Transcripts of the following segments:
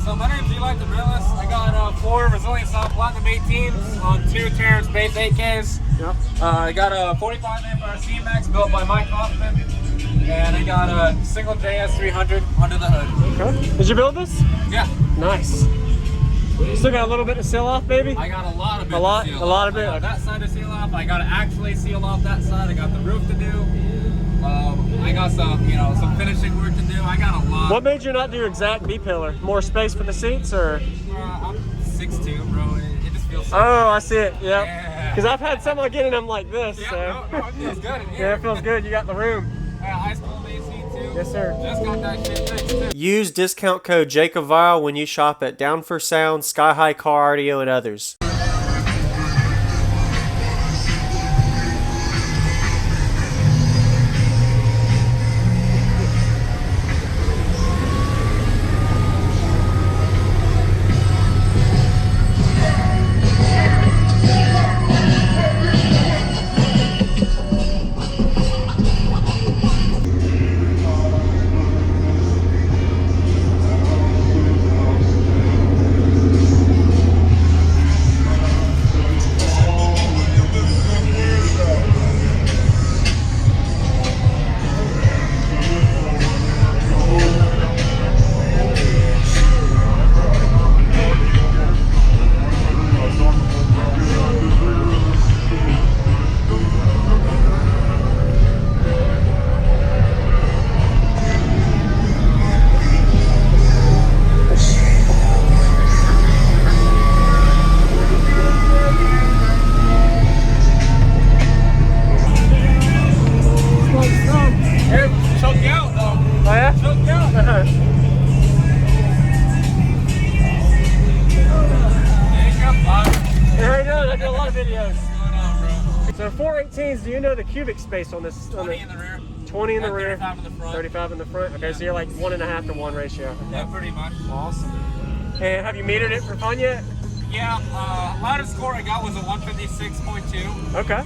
so my name's Eli DeMillis. I got 4 Resilient Soft Platinum 18s on 2 Terrence Base 8Ks. Yep. I got a 45 amp hour C-Max built by Mike Hoffman. And I got a single JS 300 under the hood. Okay. Did you build this? Yeah. Nice. Still got a little bit to seal off, baby? I got a lot of bit a lot of it. I got that side to seal off. I got to actually seal off that side. I got the roof to do. I got some, some finishing work to do. I got a lot. What made you not do exact B-pillar? More space for the seats, or? I'm 6'2", bro. It just feels so Oh, I see it. Yep. Yeah. Because I've had someone getting them like this. Yeah, so. no, it feels good in here. Yeah, it feels good. You got the room. Ice cold AC too. Yes, sir. Just got that shit fixed too. Use discount code JACOBVILE when you shop at Down for Sound, Sky High Car Audio, and others. So 418s, do you know the cubic space on this? 20 in the rear. 20 in the rear. 35 in the front. 35 in the front. Okay, so you're like 1.5 to 1 ratio. Okay. Yeah, pretty much. Awesome. And have you metered it for fun yet? Yeah, loudest score I got was a 156.2. Okay.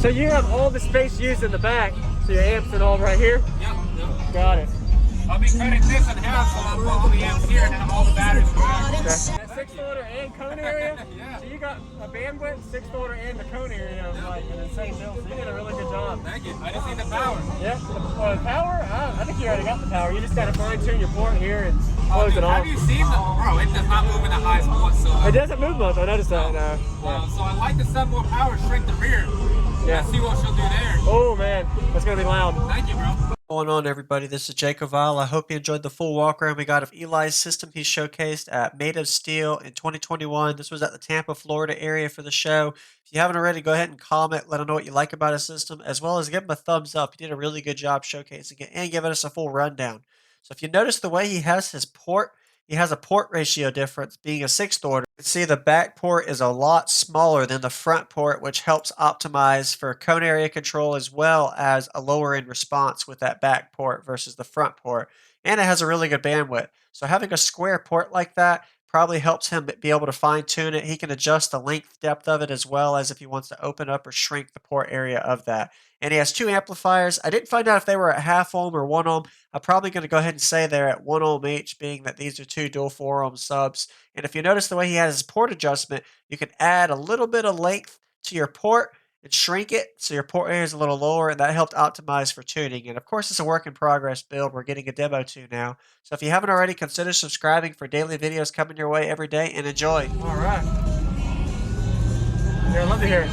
So you have all the space used in the back, so your amps and all right here? Yep. Got it. I'll be cutting this in half so I'll put all the amps here and have all the batteries back. Okay. That 6-cylinder and cone area? Yeah. So you got a bandwidth, 6-cylinder, and the cone area of like an insane build. So you did a really good job. Thank you. I just need the power. Yep. The power? I think you already got the power. You just got to fine tune your port here and close it off. Have you seen the, bro, it does not move in the highs whatsoever. It doesn't move much. I noticed that. Yeah. So I like to set more power, shrink the rear. Yeah. Let's see what she'll do there. Oh man, that's going to be loud. Thank you, bro. What's going on, everybody? This is Jacob Vile. I hope you enjoyed the full walk around we got of Eli's system he showcased at Made of Steel in 2021. This was at the Tampa, Florida area for the show. If you haven't already, go ahead and comment. Let him know what you like about his system, as well as give him a thumbs up. He did a really good job showcasing it and giving us a full rundown. So if you notice the way he has his port, he has a port ratio difference being a 6th order. You can see the back port is a lot smaller than the front port, which helps optimize for cone area control as well as a lower end response with that back port versus the front port. And it has a really good bandwidth. So having a square port like that probably helps him be able to fine tune it. He can adjust the length depth of it as well as if he wants to open up or shrink the port area of that. And he has 2 amplifiers. I didn't find out if they were at 0.5 ohm or 1 ohm. I'm probably going to go ahead and say they're at 1 ohm each, being that these are 2 dual 4 ohm subs. And if you notice the way he has his port adjustment, you can add a little bit of length to your port and shrink it so your port area is a little lower, and that helped optimize for tuning. And of course, it's a work in progress build. We're getting a demo to now. So if you haven't already, consider subscribing for daily videos coming your way every day, and enjoy. All right. Yeah, I'd love to hear it.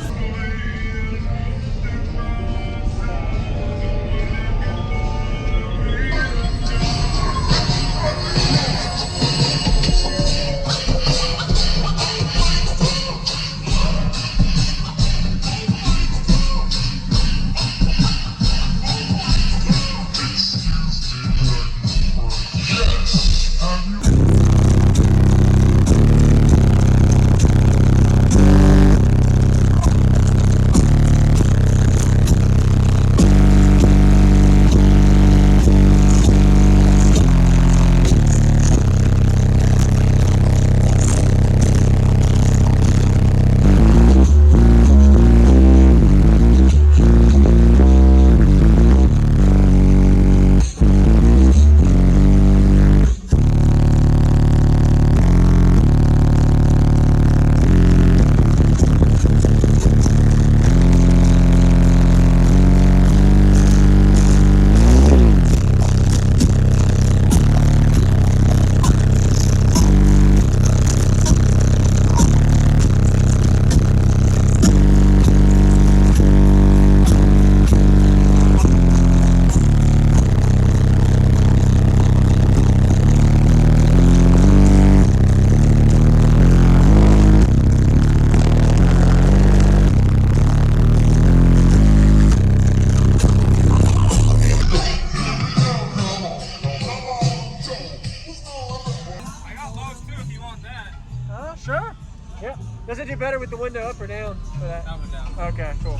Yep. Does it do better with the window up or down for that? Up and down. Okay, cool.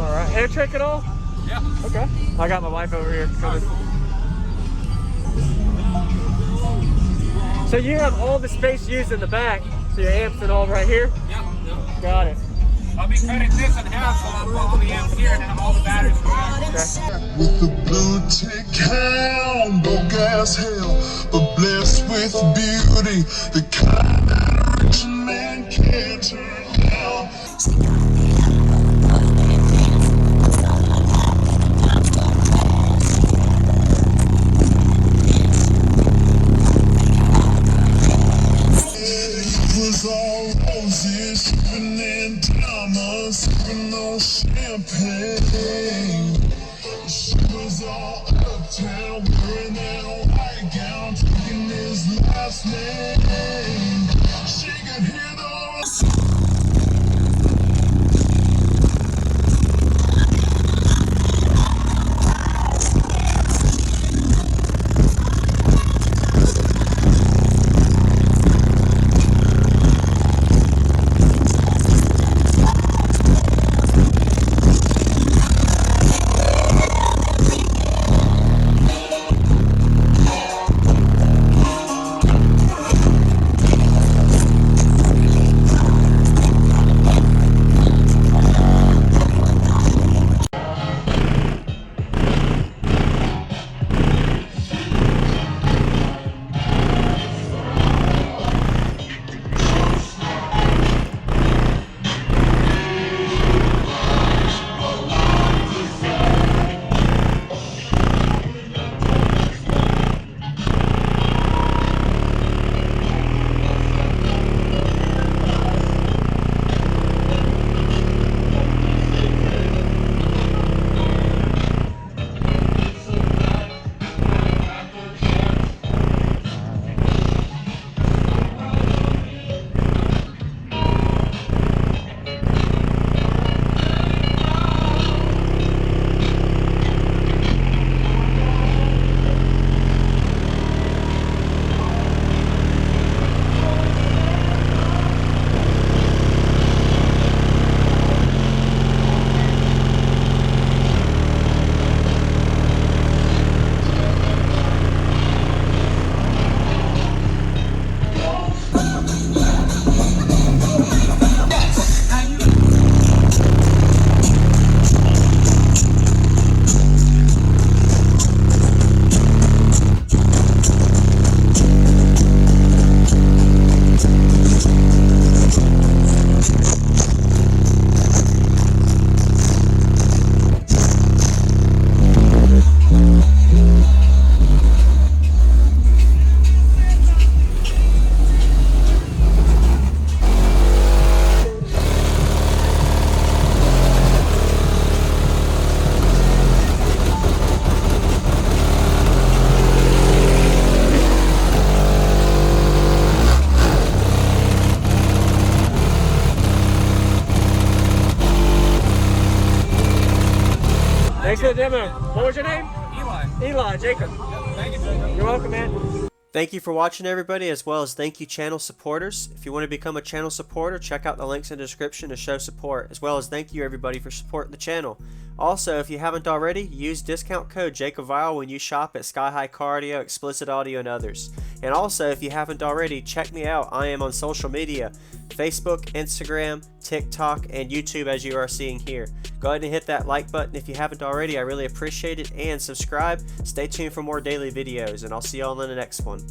All right. Air check at all? Yeah. Okay. I got my wife over here coming. So you have all the space used in the back, so your amps and all right here? Yep. Got it. I'll be cutting this in half, so I'll put all the amps here and have all the batteries for that. Okay. With the blue tick hound, no gas hell, but blessed with beauty, the kind that a rich man can't turn down. It was all roses, sipping in diamonds, sipping on champagne. She was all uptown, wearing that white gown, drinking his last name. She could hear the Thanks for the demo. What was your name? Eli. Eli, Jacob. Thank you, Jacob. You're welcome, man. Thank you for watching, everybody, as well as thank you channel supporters. If you want to become a channel supporter, check out the links in the description to show support, as well as thank you everybody for supporting the channel. Also, if you haven't already, use discount code JacobVile when you shop at Sky High Cardio, Explicit Audio, and others. And also, if you haven't already, check me out. I am on social media, Facebook, Instagram, TikTok, and YouTube, as you are seeing here. Go ahead and hit that like button if you haven't already. I really appreciate it. And subscribe. Stay tuned for more daily videos, and I'll see you all in the next one.